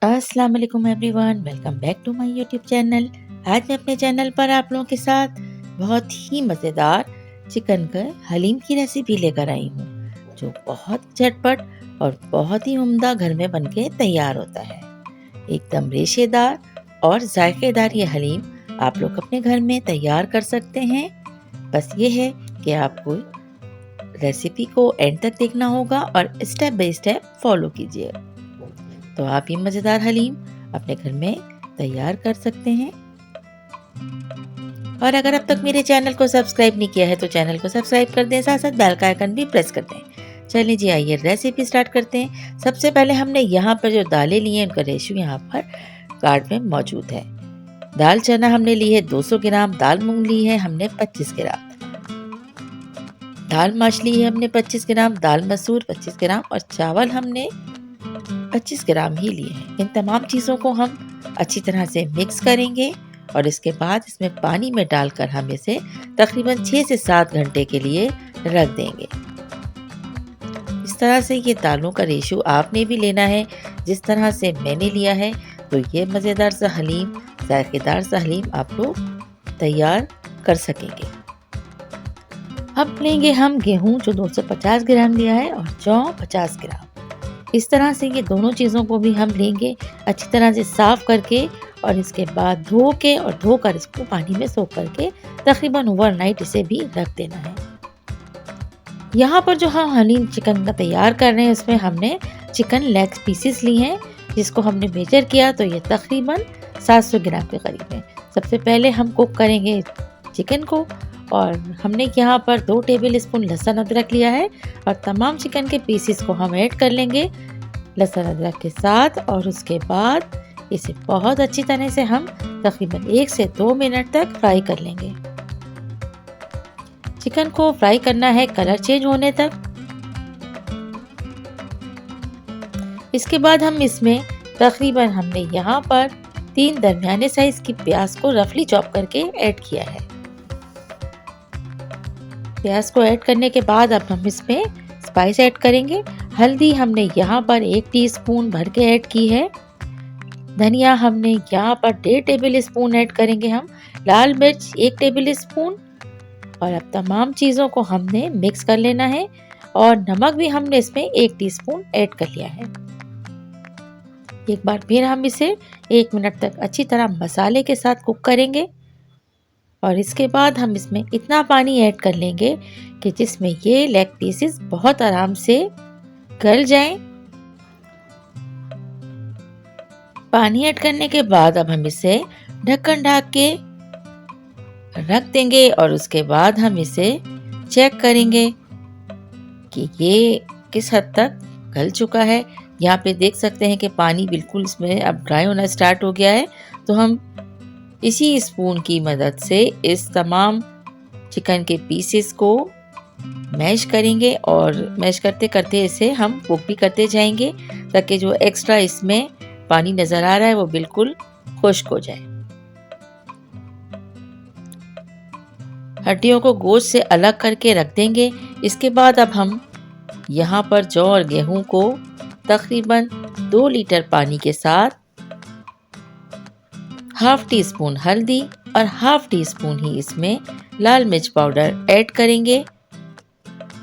अस्सलाम वालेकुम everyone, welcome back to my YouTube channel. आज मैं अपने चैनल पर आप लोगों के साथ बहुत ही मज़ेदार चिकन का हलीम की रेसिपी लेकर आई हूँ, जो बहुत झटपट और बहुत ही उम्दा घर में बनके तैयार होता है। एकदम रेशेदार और जायकेदार ये हलीम आप लोग अपने घर में तैयार कर सकते हैं। बस ये है कि आपको रेसिपी को एंड तक देखना होगा और स्टेप बाय स्टेप फॉलो कीजिए, तो आप ये मज़ेदार हलीम अपने घर में तैयार कर सकते हैं। और अगर अब तक मेरे चैनल को सब्सक्राइब नहीं किया है तो चैनल को सब्सक्राइब कर दें, साथ साथ बेल का आइकन भी प्रेस कर दें। चलिए जी, आइए रेसिपी स्टार्ट करते हैं। सबसे पहले हमने यहाँ पर जो दालें ली हैं उनका रेशियो यहाँ पर कार्ड में मौजूद है। दाल चना हमने ली है 200 ग्राम, दाल मूंग ली है हमने 25 ग्राम, दाल माश ली है हमने 25 ग्राम, दाल मसूर 25 ग्राम और चावल हमने 25 ग्राम ही लिए हैं। इन तमाम चीज़ों को हम अच्छी तरह से मिक्स करेंगे और इसके बाद इसमें पानी में डालकर हम इसे तकरीबन 6 से 7 घंटे के लिए रख देंगे। इस तरह से ये दालों का रेशियो आपने भी लेना है जिस तरह से मैंने लिया है, तो ये मज़ेदार सा हलीम, जायकेदार सा हलीम आप लोग तैयार कर सकेंगे। अब लेंगे हम गेहूँ जो 250 ग्राम लिया है और जौ 50 ग्राम। इस तरह से ये दोनों चीज़ों को भी हम लेंगे अच्छी तरह से साफ़ करके और इसके बाद धो के और धोकर इसको पानी में सोख करके तकरीबन ओवरनाइट इसे भी रख देना है। यहाँ पर जो हम हलीम चिकन का तैयार कर रहे हैं उसमें हमने चिकन लेग पीसेस ली हैं, जिसको हमने मेजर किया तो ये तकरीबन 700 ग्राम के करीब है। सबसे पहले हम कुक करेंगे चिकन को और हमने यहाँ पर 2 टेबल स्पून लहसुन अदरक लिया है और तमाम चिकन के पीसेस को हम ऐड कर लेंगे लहसुन अदरक के साथ और उसके बाद इसे बहुत अच्छी तरह से हम तकरीबन 1 से 2 मिनट तक फ्राई कर लेंगे। चिकन को फ्राई करना है कलर चेंज होने तक। इसके बाद हम इसमें तकरीबन हमने यहाँ पर 3 दरमियाने साइज की प्याज को रफली चॉप करके ऐड किया है। प्याज को ऐड करने के बाद अब हम इसमें स्पाइस ऐड करेंगे। हल्दी हमने यहाँ पर 1 टीस्पून भर के ऐड की है। धनिया हमने यहाँ पर 1.5 टेबल स्पून ऐड करेंगे हम। लाल मिर्च 1 टेबल स्पून और अब तमाम चीज़ों को हमने मिक्स कर लेना है और नमक भी हमने इसमें 1 टीस्पून ऐड कर लिया है। एक बार फिर हम इसे 1 मिनट तक अच्छी तरह मसाले के साथ कुक करेंगे और इसके बाद हम इसमें इतना पानी ऐड कर लेंगे कि जिसमें ये लेग पीसेस बहुत आराम से गल जाएं। पानी ऐड करने के बाद अब हम इसे ढक्कन ढक के रख देंगे और उसके बाद हम इसे चेक करेंगे कि ये किस हद तक गल चुका है। यहाँ पे देख सकते हैं कि पानी बिल्कुल इसमें अब ड्राई होना स्टार्ट हो गया है, तो हम इसी स्पून की मदद से इस तमाम चिकन के पीसेस को मैश करेंगे और मैश करते करते इसे हम कुक भी करते जाएंगे ताकि जो एक्स्ट्रा इसमें पानी नज़र आ रहा है वो बिल्कुल खुश्क हो जाए। हड्डियों को गोश्त से अलग करके रख देंगे। इसके बाद अब हम यहाँ पर जौ और गेहूं को तकरीबन 2 लीटर पानी के साथ हाफ टी स्पून हल्दी और हाफ टी स्पून ही इसमें लाल मिर्च पाउडर ऐड करेंगे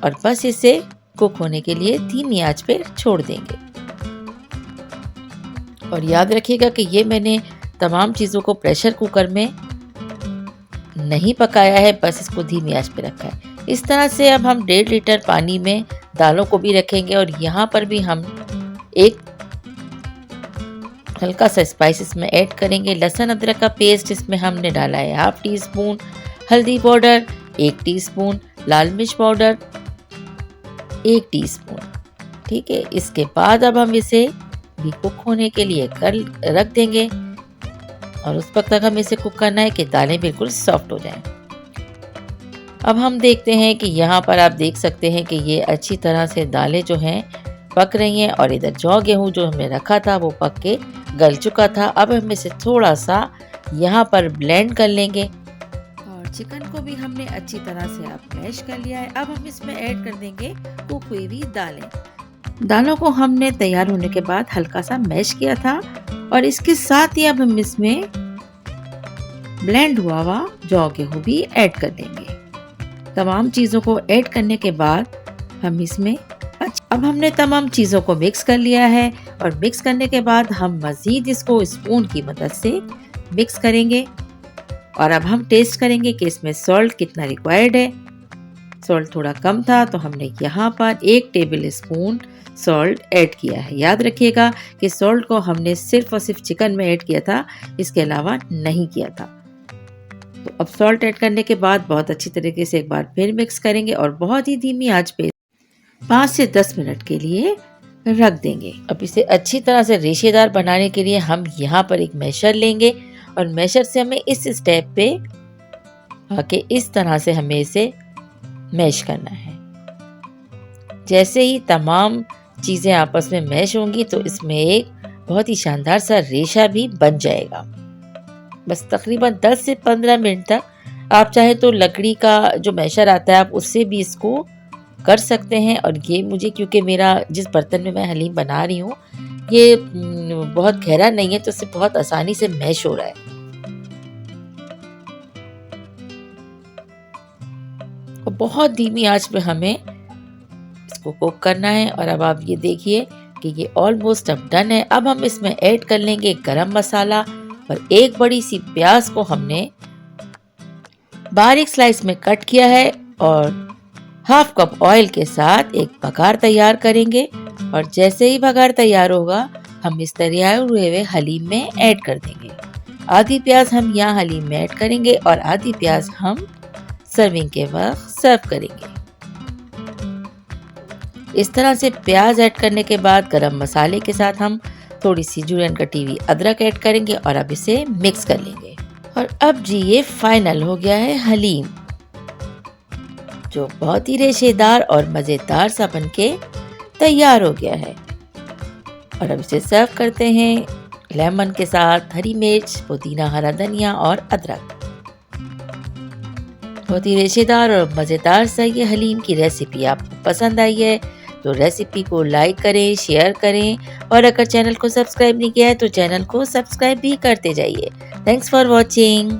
और बस इसे कुक होने के लिए धीमी आंच पे छोड़ देंगे। और याद रखिएगा कि ये मैंने तमाम चीज़ों को प्रेशर कुकर में नहीं पकाया है, बस इसको धीमी आंच पे रखा है। इस तरह से अब हम 1.5 लीटर पानी में दालों को भी रखेंगे और यहाँ पर भी हम एक हल्का सा स्पाइस इसमें ऐड करेंगे। लहसुन अदरक का पेस्ट इसमें हमने डाला है हाफ टी स्पून, हल्दी पाउडर 1 टीस्पून, लाल मिर्च पाउडर 1 टीस्पून। ठीक है, इसके बाद अब हम इसे भी कुक होने के लिए रख देंगे और उस वक्त तक हमें इसे कुक करना है कि दालें बिल्कुल सॉफ्ट हो जाएं। अब हम देखते हैं कि यहाँ पर आप देख सकते हैं कि ये अच्छी तरह से दालें जो हैं पक रही हैं और इधर जौ गेहूँ जो हमने रखा था वो पक के गल चुका था। अब हम इसे थोड़ा सा यहाँ पर ब्लेंड कर लेंगे और चिकन को भी हमने अच्छी तरह से अब मैश कर लिया है। अब हम इसमें ऐड कर देंगे कुक हुई हुई दालें। दालों को हमने तैयार होने के बाद हल्का सा मैश किया था और इसके साथ ही अब हम इसमें ब्लेंड हुआ जौ गेहूं भी ऐड कर देंगे। तमाम चीज़ों को ऐड करने के बाद हम इसमें अब हमने तमाम चीज़ों को मिक्स कर लिया है और मिक्स करने के बाद हम मज़ीद इसको स्पून की मदद से मिक्स करेंगे और अब हम टेस्ट करेंगे कि इसमें सॉल्ट कितना रिक्वायर्ड है। सॉल्ट थोड़ा कम था तो हमने यहाँ पर 1 टेबल स्पून सॉल्ट ऐड किया है। याद रखिएगा कि सॉल्ट को हमने सिर्फ और सिर्फ चिकन में ऐड किया था, इसके अलावा नहीं किया था। तो अब सॉल्ट ऐड करने के बाद बहुत अच्छी तरीके से एक बार फिर मिक्स करेंगे और बहुत ही धीमी आंच पे 5 से 10 मिनट के लिए रख देंगे। अब इसे अच्छी तरह से रेशेदार बनाने के लिए हम यहाँ पर एक मैशर लेंगे और मैशर से हमें इस स्टेप पे आके इस तरह से हमें इसे मैश करना है। जैसे ही तमाम चीज़ें आपस में मैश होंगी तो इसमें एक बहुत ही शानदार सा रेशा भी बन जाएगा। बस तकरीबन 10 से 15 मिनट तक, आप चाहे तो लकड़ी का जो मैशर आता है आप उससे भी इसको कर सकते हैं। और ये मुझे, क्योंकि मेरा जिस बर्तन में मैं हलीम बना रही हूँ ये बहुत गहरा नहीं है तो इससे बहुत आसानी से मैश हो रहा है। और बहुत धीमी आंच पे हमें इसको कुक करना है। और अब आप ये देखिए कि ये ऑलमोस्ट अब डन है। अब हम इसमें ऐड कर लेंगे गरम मसाला और एक बड़ी सी प्याज को हमने बारीक स्लाइस में कट किया है और हाफ कप ऑयल के साथ एक बघार तैयार करेंगे। और जैसे ही बघार तैयार होगा हम इस तैयार हुए हलीम में ऐड कर देंगे। आधी प्याज हम यहाँ हलीम में ऐड करेंगे और आधी प्याज हम सर्विंग के वक्त सर्व करेंगे। इस तरह से प्याज ऐड करने के बाद गरम मसाले के साथ हम थोड़ी सी जुलियन कटी हुई अदरक ऐड करेंगे और अब इसे मिक्स कर लेंगे। और अब जी ये फाइनल हो गया है हलीम, जो बहुत ही रेशेदार और मज़ेदार सा बनके तैयार हो गया है। और अब इसे सर्व करते हैं लेमन के साथ, हरी मिर्च, पुदीना, हरा धनिया और अदरक। बहुत ही रेशेदार और मज़ेदार सा ये हलीम की रेसिपी आपको पसंद आई है तो रेसिपी को लाइक करें, शेयर करें और अगर चैनल को सब्सक्राइब नहीं किया है तो चैनल को सब्सक्राइब भी करते जाइए। Thanks for watching.